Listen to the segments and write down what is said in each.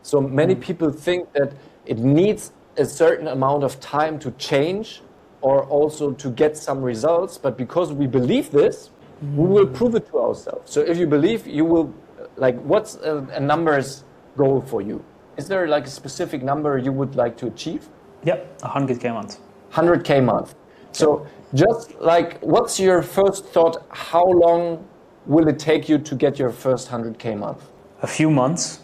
So many people think that it needs a certain amount of time to change or also to get some results. But because we believe this, we will prove it to ourselves. So if you believe, you will, like, what's a numbers goal for you? Is there like a specific number you would like to achieve? Yep, 100K a month. 100K a month. So just like, what's your first thought? How long will it take you to get your first 100K a month? A few months,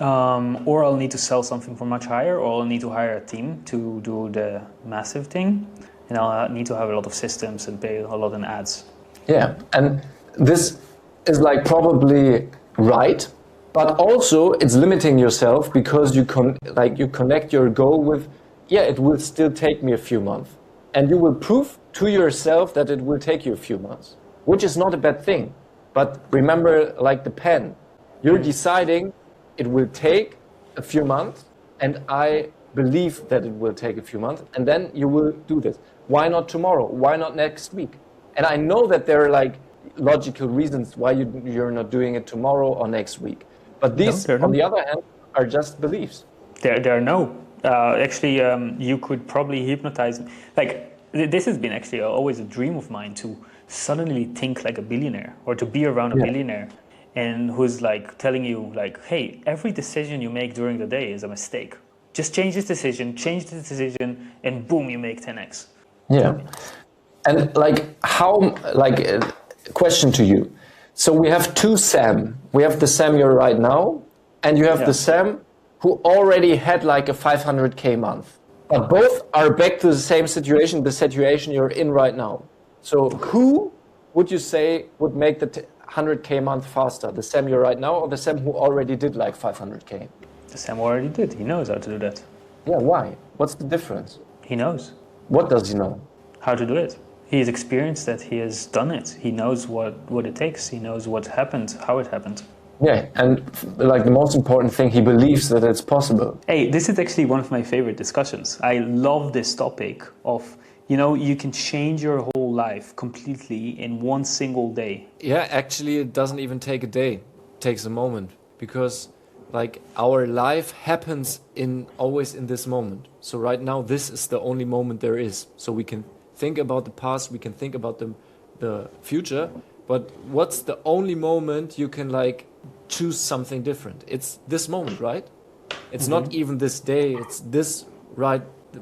or I'll need to sell something for much higher, or I'll need to hire a team to do the massive thing. And I'll need to have a lot of systems and pay a lot in ads. Yeah, and this is like probably right, but also it's limiting yourself because you connect your goal with, yeah, it will still take me a few months. And you will prove to yourself that it will take you a few months, which is not a bad thing. But remember, like the pen, you're deciding it will take a few months, and I believe that it will take a few months, and then you will do this. Why not tomorrow? Why not next week? And I know that there are like logical reasons why you're not doing it tomorrow or next week. But these, on the other hand, are just beliefs. There are no. Actually, you could probably hypnotize. Like, this has been actually always a dream of mine, to suddenly think like a billionaire, or to be around a billionaire, and who's like telling you like, hey, every decision you make during the day is a mistake. Just change this decision, and boom, you make 10x. Yeah. And like, how, like, question to you. So we have two Sam. We have the Sam you're right now, and you have the Sam who already had like a 500K month. But both are back to the same situation, the situation you're in right now. So who would you say would make the 100K month faster? The Sam you're right now, or the Sam who already did like 500K? The Sam already did. He knows how to do that. Yeah, why? What's the difference? He knows. What does he know? How to do it. He has experienced that. He has done it. He knows what it takes. He knows what happened, how it happened. Yeah, and like the most important thing, he believes that it's possible. Hey, this is actually one of my favorite discussions. I love this topic of, you can change your whole life completely in one single day. Yeah, actually, it doesn't even take a day. It takes a moment, because like our life happens always in this moment. So right now, this is the only moment there is. So we can think about the past, we can think about the future, but what's the only moment you can like choose something different? It's this moment, right? It's not even this day, it's this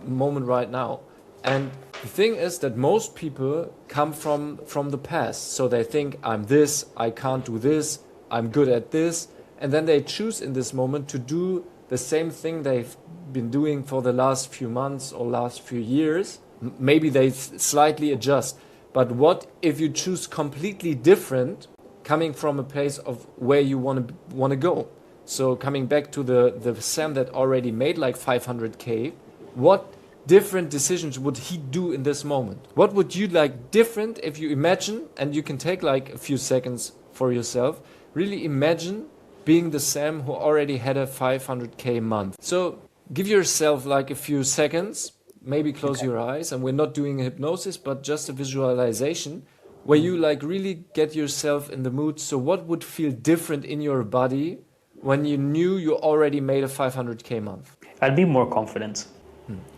moment right now. And the thing is that most people come from the past. So they think, I'm this, I can't do this, I'm good at this. And then they choose in this moment to do the same thing they've been doing for the last few months or last few years. Maybe they slightly adjust. But what if you choose completely different, coming from a place of where you want to go? So coming back to the Sam that already made like 500K, what different decisions would he do in this moment? What would you like different if you imagine, and you can take like a few seconds for yourself, really imagine being the Sam who already had a 500K month. So give yourself like a few seconds, maybe close your eyes, and we're not doing a hypnosis, but just a visualization where you like really get yourself in the mood. So what would feel different in your body when you knew you already made a 500K month? I'd be more confident.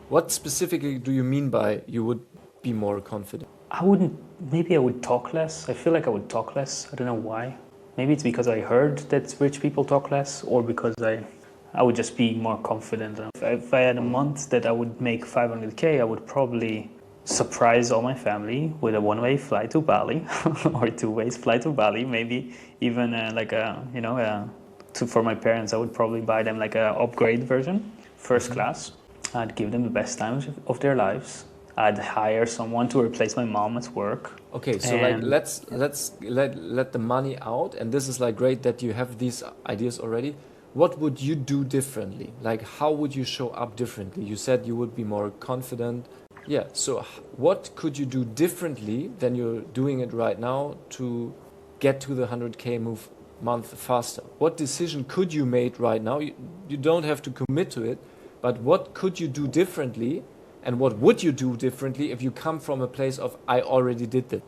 What specifically do you mean by you would be more confident? Maybe I would talk less. I feel like I would talk less. I don't know why. Maybe it's because I heard that rich people talk less, or because I would just be more confident. If I had a month that I would make 500K, I would probably surprise all my family with a one-way flight to Bali or two-way flight to Bali. Maybe even for my parents, I would probably buy them like an upgrade version, first class. I'd give them the best time of their lives. I'd hire someone to replace my mom at work. Okay, so like let's let the money out, and this is like great that you have these ideas already. What would you do differently? Like, how would you show up differently? You said you would be more confident. Yeah, so what could you do differently than you're doing it right now to get to the 100K month faster? What decision could you make right now? You don't have to commit to it, but what could you do differently? And what would you do differently if you come from a place of, I already did that?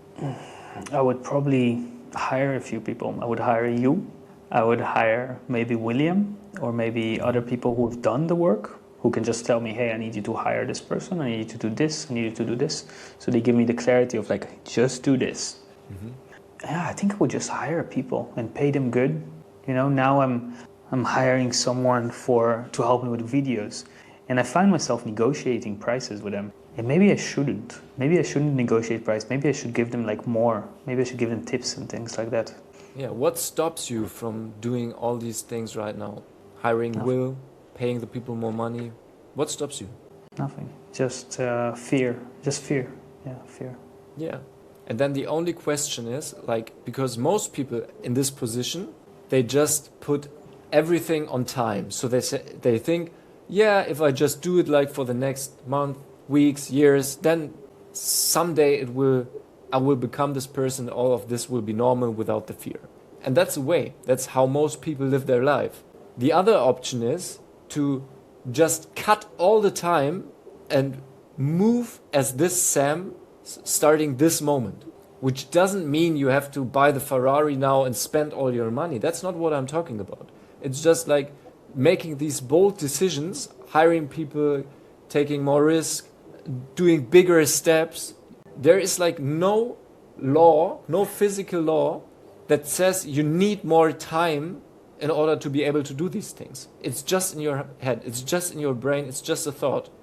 I would probably hire a few people. I would hire you. I would hire maybe William, or maybe other people who have done the work, who can just tell me, hey, I need you to hire this person, I need you to do this, I need you to do this. So they give me the clarity of like, just do this. Yeah, I think I would just hire people and pay them good. You know, now I'm hiring someone to help me with videos, and I find myself negotiating prices with them. And maybe I shouldn't. Maybe I shouldn't negotiate price. Maybe I should give them like more. Maybe I should give them tips and things like that. Yeah, what stops you from doing all these things right now? Hiring Will, paying the people more money. What stops you? Nothing. Just fear. Just fear. Yeah, fear. Yeah. And then the only question is, like, because most people in this position, they just put everything on time. So they think, yeah, if I just do it like for the next month, weeks, years, then someday I will become this person. All of this will be normal without the fear. And that's a way. That's how most people live their life. The other option is to just cut all the time and move as this Sam starting this moment, which doesn't mean you have to buy the Ferrari now and spend all your money. That's not what I'm talking about. It's just like making these bold decisions, hiring people, taking more risk, doing bigger steps. There is like no law, no physical law that says you need more time in order to be able to do these things. It's just in your head, it's just in your brain, it's just a thought.